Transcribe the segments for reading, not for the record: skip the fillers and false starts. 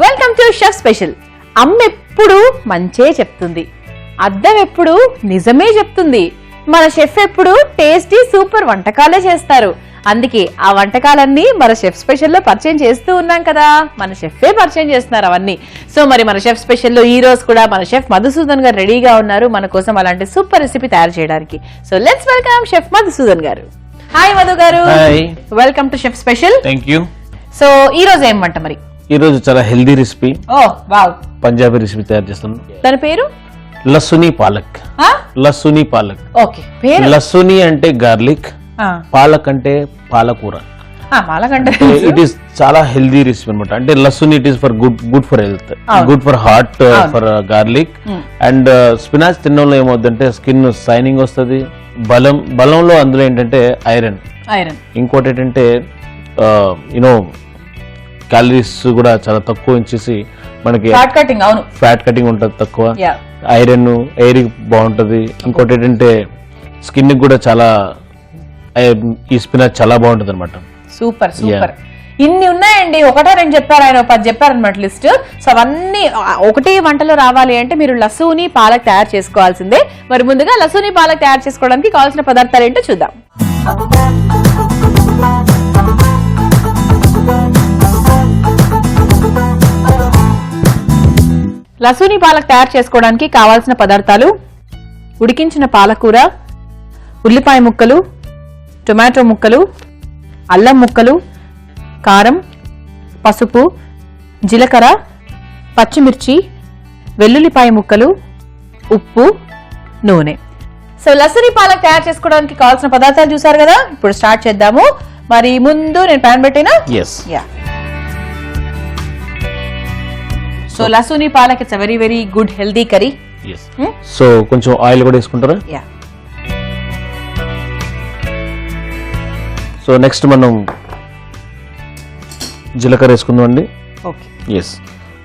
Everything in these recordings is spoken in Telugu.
Welcome to chef special. అమ్మ ఎప్పుడు మంచే చెప్తుంది, అద్దం ఎప్పుడు నిజమే చెప్తుంది, మన షెఫ్ ఎప్పుడు టేస్టీ సూపర్ వంటకాలే చేస్తారు. అందుకే ఆ వంటకాలన్నీ మన షెఫ్ స్పెషల్లో పరిచయం చేస్తూ ఉన్నాం కదా, మన షెఫే పరిచయం చేస్తున్నారు అవన్నీ. సో మరి మన షెఫ్ స్పెషల్లో ఈ రోజు కూడా మన షెఫ్ మధుసూదన్ గారు రెడీగా ఉన్నారు మన కోసం అలాంటి సూపర్ రెసిపీ తయారు చేయడానికి. So let's welcome chef Madhusudan గారు. హాయ్ మధు గారు, welcome to chef special. Thank you. So ఈ రోజు ఏం వంట మరి? ఈ రోజు చాలా healthy recipe, wow, Punjabi recipe తయారు చేస్తున్నాను. దాని పేరు లస్సుని పాలక్. లస్సుని పాలక్. ఓకే, పేరు లస్సుని అంటే గార్లిక్, పాలక్ అంటే పాలకూర. ఇట్ ఈస్ చాలా హెల్దీ రెసిపీ అనమాట. అంటే lasooni it is for good for health, good for heart, for garlic. And spinach తినడంలో ఏమవుతుందంటే స్కిన్ షైనింగ్ వస్తుంది, బలంలో అందులో ఏంటంటే ఐరన్. ఇంకోటి ఏంటంటే యూనో క్యాలరీస్ కూడా చాలా తక్కువ ఇచ్చేసి మనకి ఫ్యాట్ కటింగ్ ఉంటుంది తక్కువ, ఐరన్ ఎయిర్ బాగుంటది. ఇంకోటి ఏంటంటే స్కిన్ కూడా చాలా ఈ స్పినాచ్ చాలా బాగుంటది అనమాట. Super super. ఇన్ని ఉన్నాయండి, ఒకటో రెండు చెప్పారు ఆయన, 10 చెప్పారనమాట లిస్ట్. సో అవన్నీ ఒకటే వంటలో రావాలి అంటే మీరు లస్సుని పాలక్ తయారు చేసుకోవాల్సిందే. మరి ముందుగా లస్సుని పాలక్ తయారు చేసుకోవడానికి కావాల్సిన పదార్థాలు ఏంటో చూద్దాం. లస్సుని పాలక్ తయారు చేసుకోవడానికి కావాల్సిన పదార్థాలు: ఉడికించిన పాలకూర, ఉల్లిపాయ ముక్కలు, టొమాటో ముక్కలు, అల్లం ముక్కలు, కారం, పసుపు, జీలకర్ర, పచ్చిమిర్చి, వెల్లుల్లిపాయ ముక్కలు, ఉప్పు, నూనె. సో లస్సుని పాలక్ తయారు చేసుకోవడానికి కావాల్సిన పదార్థాలు చూసారు కదా, ఇప్పుడు స్టార్ట్ చేద్దాము. మరి ముందు నేను ప్యాన్ పెట్టినా. So lasooni palak it's very very good healthy curry. So కొంచెం ఆయిల్ కూడా వేసుకుంటారా? సో నెక్స్ట్ మనం జీలకర్ర వేసుకుందాం అండి.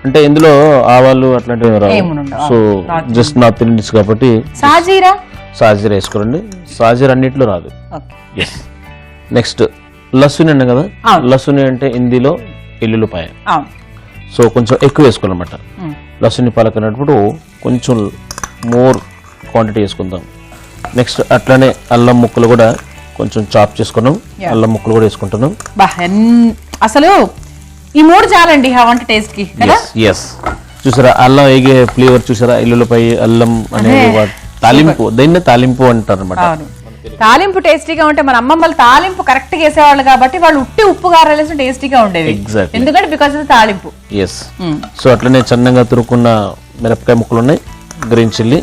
అంటే ఇందులో ఆవాలు అట్లాంటివి రావు. సో జస్ట్ నార్త్ ఇండియన్స్ కాబట్టి సాజీరా వేసుకోరండి. సాజీరా అన్నిట్లో రాదు. నెక్స్ట్ లస్సుని అన్నా కదా, లస్సుని అంటే హిందీలో ఎల్లుల్లిపాయ. సో కొంచెం ఎక్కువ వేసుకోవాలన్నమాట. లస్సుని పాలక్ అన్నప్పుడు కొంచెం మోర్ క్వాంటిటీ వేసుకుందాం. నెక్స్ట్ అట్లానే అల్లం ముక్కలు కూడా కొంచెం చాప్ చేసుకున్నాం, అల్లం ముక్కలు కూడా వేసుకుంటున్నాం. అసలు ఈ 3 చాలండి ఆ వంట టేస్ట్ కి. చూసారా అల్లం వేగే ఫ్లేవర్ చూసారా, ఎల్లుల్లిపాయ అల్లం అనేది తాలింపు, దీన్ని తాలింపు అంటారు అనమాట. తాలింపు టేస్టీగా ఉంటే మన అమ్మమ్మలు తాలింపు కరెక్ట్ గా వేసేవాళ్ళు కాబట్టి వాళ్ళు ఉట్టి ఉప్పు కారాలు వేసి టేస్టీగా ఉండేది. ఎందుకంటే బికాస్ ఆఫ్ తాలింపు. సో అట్లనే చిన్నగా తురుక్కున్న మిరపకాయ ముక్కలు ఉన్నాయి, గ్రీన్ చిల్లీ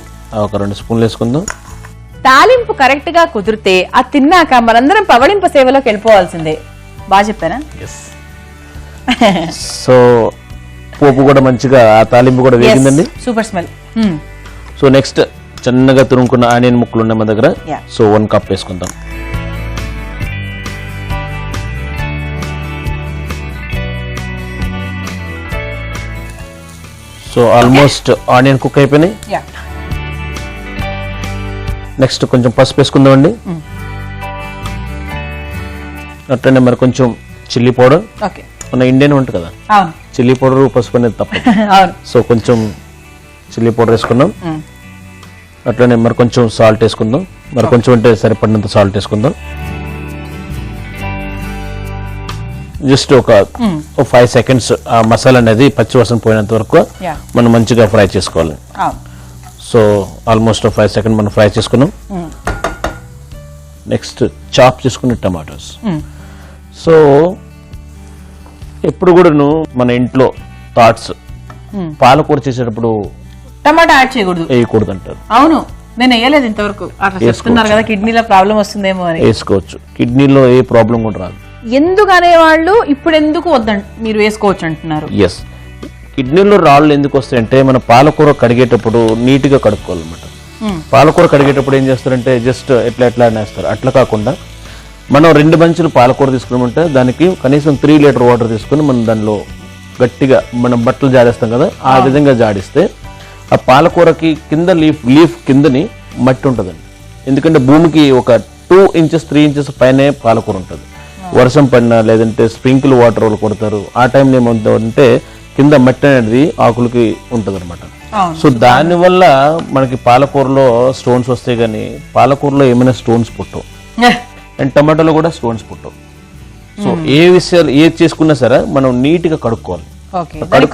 ఒక 2 స్పూన్లు వేసుకుందాం. తాలింపు కరెక్ట్ గా కుదిరితే అది తిన్నాక మనందరం పవళింపు సేవలోకి వెళ్ళిపోవాల్సిందే. బాగా చెప్పానా? సో పోపు కూడా మంచిగా ఆ తాలింపు కూడా వేగిందండి, సూపర్ స్మెల్. సో నెక్స్ట్ చిన్నగా తురుముకున్న ఆనియన్ ముక్కలు ఉన్నాయి మా దగ్గర. సో 1 కప్ వేసుకుందాం. సో ఆల్మోస్ట్ ఆనియన్ కుక్ అయిపోయినాయి. నెక్స్ట్ కొంచెం పసుపు వేసుకుందాం అండి. అట్లనే మరి కొంచెం చిల్లీ పౌడర్. మన ఇండియన్ ఉంటుంది కదా, చిల్లీ పౌడర్ పసుపు అనేది తప్ప. సో కొంచెం చిల్లీ పౌడర్ వేసుకున్నాం. అట్లనే మరి కొంచెం సాల్ట్ వేసుకుందాం, మరి కొంచెం అంటే సరిపడినంత సాల్ట్ వేసుకుందాం. జస్ట్ ఒక 5 సెకండ్స్ ఆ మసాలా అనేది పచ్చివాసన పోయినంత వరకు మనం మంచిగా ఫ్రై చేసుకోవాలి. సో ఆల్మోస్ట్ 5 సెకండ్ మనం ఫ్రై చేసుకున్నాం. నెక్స్ట్ చాప్ చేసుకునే టమాటోస్. సో ఎప్పుడు కూడాను మన ఇంట్లో థాట్స్, పాలకూర చేసేటప్పుడు టమాటా యాడ్ వేయకూడదు అంటారు. అవును, నేను వేయలేదు ఇంతవరకు. చెప్తున్నారు కదా కిడ్నీలో ప్రాబ్లం వస్తుందేమో అని. వేసుకోవచ్చు, కిడ్నీలో ఏ ప్రాబ్లం కూడా రాదు. ఎందుకనే వాళ్ళు ఇప్పుడు ఎందుకు వద్దంట మీరు వేసుకోవచ్చు అంటున్నారు. కిడ్నీలో రాళ్ళు ఎందుకు వస్తాయంటే మన పాలకూర కడిగేటప్పుడు నీట్ గా కడుక్కోవాలన్నమాట. పాలకూర కడిగేటప్పుడు ఏం చేస్తారంటే జస్ట్ ఎట్లా అనేస్తారు. అట్లా కాకుండా మనం 2 బంచులు పాలకూర తీసుకున్నామంటే దానికి కనీసం 3 లీటర్ వాటర్ తీసుకుని మనం దానిలో గట్టిగా మనం బట్టలు జాడేస్తాం కదా, ఆ విధంగా జాడిస్తే ఆ పాలకూరకి కింద లీఫ్ కిందని మట్టి ఉంటుందండి. ఎందుకంటే భూమికి ఒక 2 ఇంచెస్ 3 ఇంచెస్ పైనే పాలకూర ఉంటుంది. వర్షం పడినా లేదంటే స్ప్రింకిల్ వాటర్ వాళ్ళు కొడతారు, ఆ టైంలో ఏమవుతుందంటే కింద మట్టి అనేది ఆకులకి ఉంటుంది అనమాట. సో దాని వల్ల మనకి పాలకూరలో స్టోన్స్ వస్తాయి, కానీ పాలకూరలో ఏమైనా స్టోన్స్ పుట్టవు, అండ్ టమాటోలో కూడా స్టోన్స్ పుట్టవు. సో ఏ విషయాలు ఏది చేసుకున్నా సరే మనం నీట్ గా కడుక్కోవాలి.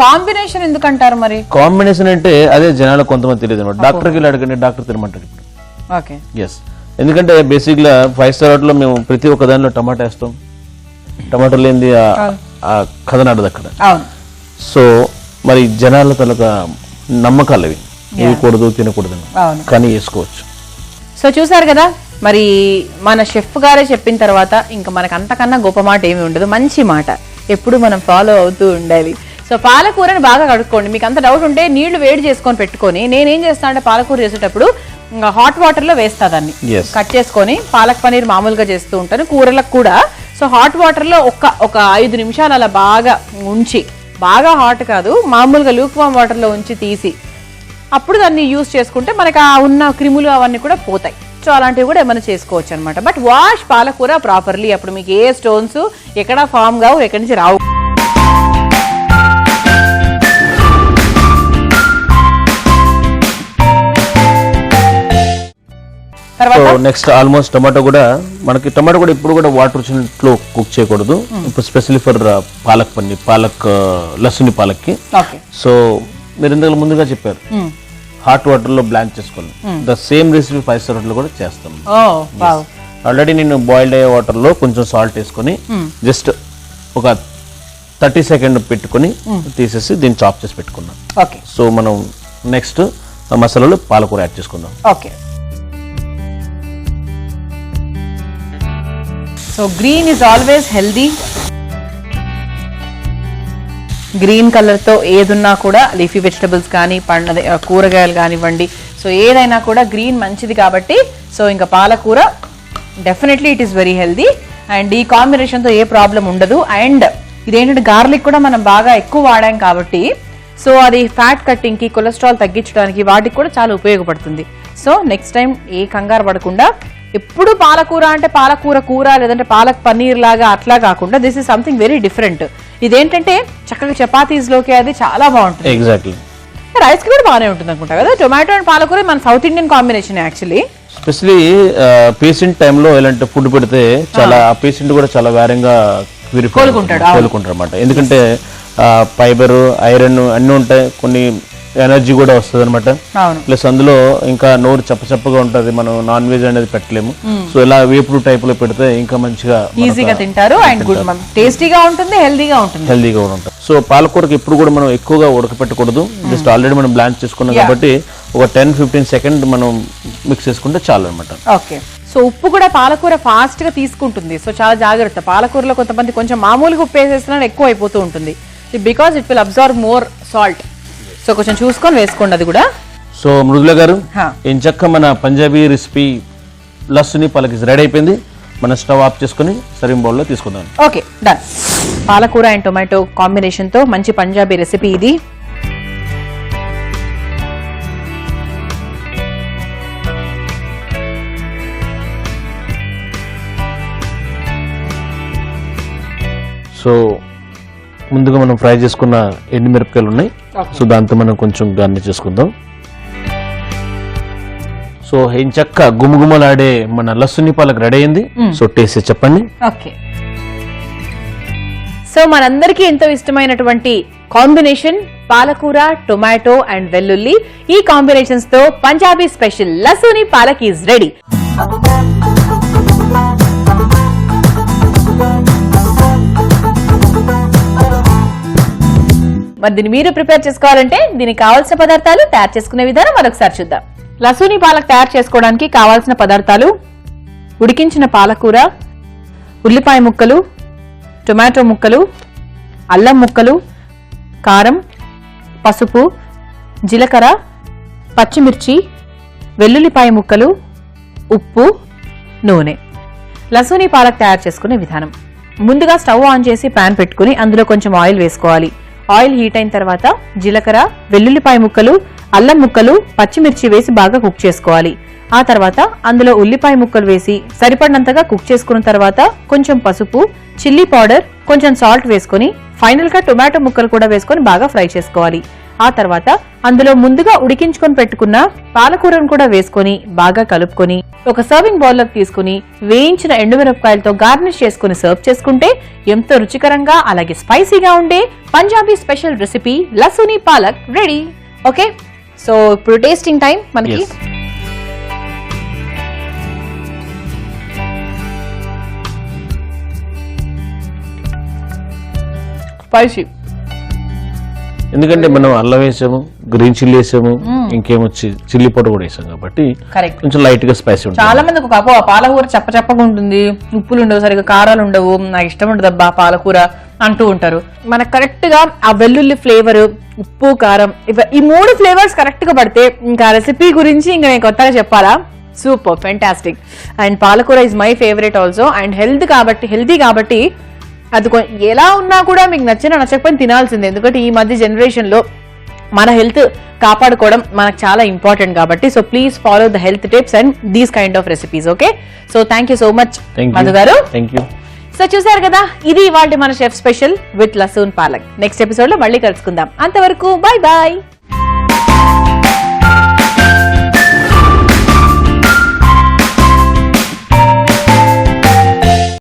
కాంబినేషన్ ఎందుకంటారు మరి? కాంబినేషన్ అంటే అదే జనాలకు కొంతమంది తెలియదు అనమాట. డాక్టర్కి వెళ్ళి అడగండి, డాక్టర్ తినమంటారు ఇప్పుడు. ఎస్, ఎందుకంటే బేసిక్ గా 5 స్టార్ హోటల్లో మేము ప్రతి ఒక్క దానిలో టమాటా వేస్తాం. టమాటో లేనిది ఆ కథ నడదు అక్కడ. సో మరి జనాల తలక నమ్మకాలు అవి, వేయకూడదు తినకూడదు, కానీ వేసుకోవచ్చు. సో చూసారు కదా, మరి మన షెఫ్ గారే చెప్పిన తర్వాత ఇంకా మనకు అంతకన్నా గొప్ప మాట ఏమి ఉండదు. మంచి మాట ఎప్పుడు మనం ఫాలో అవుతూ ఉండాలి. సో పాలకూరని బాగా కడుక్కోండి. మీకు అంత డౌట్ ఉంటే నీళ్లు వేడి చేసుకొని పెట్టుకొని, నేనేం చేస్తాను అంటే పాలకూర చేసేటప్పుడు హాట్ వాటర్ లో వేస్తా దాన్ని కట్ చేసుకొని. పాలక్ పనీర్ మామూలుగా చేస్తూ ఉంటాను కూరలకు కూడా. సో హాట్ వాటర్ లో ఒక 5 నిమిషాలు అలా బాగా ఉంచి, బాగా హాట్ కాదు, మామూలుగా లూక్ వామ్ వాటర్ లో ఉంచి తీసి అప్పుడు దాన్ని యూజ్ చేసుకుంటే మనకు ఆ ఉన్న క్రిములు అవన్నీ కూడా పోతాయి. సో అలాంటివి కూడా ఏమైనా చేసుకోవచ్చు అనమాట. బట్ వాష్ పాలకూర ప్రాపర్లీ, అప్పుడు మీకు ఏ స్టోన్స్ ఎక్కడ ఫామ్ కావు, ఎక్కడి నుంచి రావు. నెక్స్ట్ ఆల్మోస్ట్ టమాటో కూడా మనకి, టమాటో కూడా ఇప్పుడు కూడా వాటర్ వచ్చినట్లు కుక్ చేయకూడదు. ఇప్పుడు స్పెషల్లీ ఫర్ పాలక్ పన్నీర్, పాలక్ లస్సుని పాలక్కి. సో మీరు ఇంతకు ముందుగా చెప్పారు హాట్ వాటర్ లో బ్లాంక్ చేసుకోవాలి. The same recipe 5 star hotel కూడా చేస్తాం. ఆల్రెడీ నేను బాయిల్డ్ అయ్యే వాటర్ లో కొంచెం సాల్ట్ వేసుకొని జస్ట్ ఒక 30 సెకండ్ పెట్టుకుని తీసేసి దీన్ని చాప్ చేసి పెట్టుకున్నాం. సో మనం నెక్స్ట్ మసాలాలో పాలకూర యాడ్ చేసుకుందాం. So green is always healthy. Green colour తో ఏదున్నా కూడా లీఫీ వెజిటబుల్స్ కానీ కూరగాయలు కానివ్వండి, సో ఏదైనా కూడా గ్రీన్ మంచిది కాబట్టి. సో ఇంకా పాలకూర definitely it is very healthy, and ఈ కాంబినేషన్ తో ఏ ప్రాబ్లం ఉండదు. అండ్ ఇదేంటంటే గార్లిక్ కూడా మనం బాగా ఎక్కువ వాడాం కాబట్టి, సో అది ఫ్యాట్ కట్టింగ్ కి, కొలెస్ట్రాల్ తగ్గించడానికి వాటికి కూడా చాలా ఉపయోగపడుతుంది. సో నెక్స్ట్ టైం ఏ కంగారు పడకుండా, ఎప్పుడు పాలకూర అంటే పాలకూర కూర లేదంటే పాలక్ పన్నీర్ లాగా అట్లా కాకుండా, this is something very different. ఇదేంటంటే చక్కగా చపాతీస్ లోకి అది చాలా బాగుంటుంది. ఎగ్జాక్ట్లీ, రైస్ కి కూడా బాగానే ఉంటుంది అనుకుంటా కదా. టొమాటో అండ్ పాలకూర మన south Indian combination actually. Especially patient టైంలో ఇలాంటి ఫుడ్ పెడితే చాలా పేషెంట్ కూడా చాలా వేరంగా కోలుకుంటారు అన్నమాట. ఎందుకంటే ఫైబర్, ఐరన్ అన్ని ఉంటాయి, కొన్ని ఎనర్జీ కూడా వస్తుంది అనమాట. ప్లస్ అందులో ఇంకా నోరు చప్పచప్పగా ఉంటది, మనం నాన్ వెజ్ అనేది పెట్టలేము. సో ఇలా వేపుడు టైప్ లో పెడితే ఇంకా మంచిగా ఈజీగా తింటారు, అండ్ గుడ్ టేస్టీగా ఉంటుంది, హెల్దీగా ఉంటుంది. సో పాలకూరకి ఎప్పుడు కూడా మనం ఎక్కువగా ఉడకపెట్టకూడదు. జస్ట్ ఆల్రెడీ మనం బ్లాంచ్ చేసుకున్నాం కాబట్టి ఒక 10-15 సెకండ్ మనం మిక్స్ చేసుకుంటే చాలు అనమాట. ఓకే. సో ఉప్పు కూడా పాలకూర ఫాస్ట్ గా తీసుకుంటుంది, సో చాలా జాగ్రత్త. పాలకూరలో కొంతమంది కొంచెం మామూలుగా ఉప్పు వేసేసినా ఎక్కువ అయిపోతూ ఉంటుంది, because it will observe more salt. So కొంచెం చూసుకొని వేసుకోండి అది కూడా. సో మృదుల గారు, ఎంచక్క మన పంజాబీ రెసిపీ లస్సుని పాలక్ రెడీ అయిపోయింది. మన స్టవ్ ఆఫ్ చేసుకుని సర్వింగ్ బౌల్ లో తీసుకుందాం. Okay, done. పాలకూర అండ్ టొమాటో కాంబినేషన్ తో మంచి పంజాబీ రెసిపీ ఇది. సో ముందుగా మనం ఫ్రై చేసుకున్న ఎండుమిరపకాయలు ఉన్నాయి, సో దాంతో మనం కొంచెం గార్నిష్ చేసుకుందాం. సో ఎంచక్క గుమగుమలాడే మన లస్సుని పాలక్ రెడీ అయింది. సో టేస్ట్ చెప్పండి. ఓకే. సో మనందరికీ ఎంతో ఇష్టమైనటువంటి కాంబినేషన్ పాలకూర, టొమాటో అండ్ వెల్లుల్లి. ఈ కాంబినేషన్స్ తో Punjabi special lasooni palak is ready. మరి దీన్ని మీరు ప్రిపేర్ చేసుకోవాలంటే దీనికి కావాల్సిన పదార్థాలు, తయారు చేసుకునే విధానం మరొకసారి చూద్దాం. లసూని పాలక్ తయారు చేసుకోవడానికి కావాల్సిన పదార్థాలు: ఉడికించిన పాలకూర, ఉల్లిపాయ ముక్కలు, టొమాటో ముక్కలు, అల్లం ముక్కలు, కారం, పసుపు, జీలకర్ర, పచ్చిమిర్చి, వెల్లుల్లిపాయ ముక్కలు, ఉప్పు, నూనె. లసూని పాలక్ తయారు చేసుకునే విధానం: ముందుగా స్టవ్ ఆన్ చేసి పాన్ పెట్టుకుని అందులో కొంచెం ఆయిల్ వేసుకోవాలి. ఆయిల్ హీట్ అయిన తర్వాత జీలకర్ర, వెల్లుల్లిపాయ ముక్కలు, అల్లం ముక్కలు, పచ్చిమిర్చి వేసి బాగా కుక్ చేసుకోవాలి. ఆ తర్వాత అందులో ఉల్లిపాయ ముక్కలు వేసి సరిపడినంతగా కుక్ చేసుకున్న తర్వాత కొంచెం పసుపు, చిల్లీ పౌడర్, కొంచెం సాల్ట్ వేసుకొని ఫైనల్ గా టొమాటో ముక్కలు కూడా వేసుకొని బాగా ఫ్రై చేసుకోవాలి. ఆ తర్వాత అందులో ముందుగా ఉడికించుకొని పెట్టుకున్న పాలకూరను కూడా వేసుకొని బాగా కలుపుకొని ఒక సర్వింగ్ బౌల్ లోకి తీసుకుని వేయించిన ఎండుమిరపకాయలతో గార్నిష్ చేసుకుని సర్వ్ చేసుకుంటే ఎంతో రుచికరంగా అలాగే స్పైసీగా ఉండే Punjabi special recipe lasooni palak ready. Okay, so ఇప్పుడు టేస్టింగ్ టైం మనకి. Yes. స్పైసీ, ఎందుకంటే మనం అల్లం వేసాము, గ్రీన్ చిల్లీ వేసాము, ఇంకేమొచ్చి చిల్లీ పౌడర్ కూడా వేసాం కాబట్టి కరెక్ట్. కొంచెం లైట్ గా స్పైసీ ఉంటుంది. చాలా మందికి ఒక ఆ పాలకూర చెప్పగా ఉంటుంది, ఉప్పులు ఉండవు, సరిగ్గా కారాలు ఉండవు, నాకు ఇష్టం ఉండదు అబ్బా పాలకూర అంటూ ఉంటారు. మనకు కరెక్ట్ గా ఆ వెల్లుల్లి ఫ్లేవర్, ఉప్పు, కారం ఈ 3 ఫ్లేవర్స్ కరెక్ట్ గా పడితే ఇంకా రెసిపీ గురించి ఇంకా నేను కొత్తగా చెప్పాలా? Super, fantastic. అండ్ పాలకూర is my favourite also. And healthy కాబట్టి అది ఎలా ఉన్నా కూడా మీకు నచ్చకపోయినా తినాల్సిందే. ఎందుకంటే ఈ మధ్య జనరేషన్ లో మన హెల్త్ కాపాడుకోవడం మనకు చాలా ఇంపార్టెంట్ కాబట్టి. So please follow the health tips and these kind of recipes. Okay, so thank you so much Madhu గారు. సో చూసారు కదా, ఇది ఇవాళ మన chef special with lasoon palak. Next episode లో మళ్ళీ కలుసుకుందాం. అంతవరకు బాయ్ బాయ్.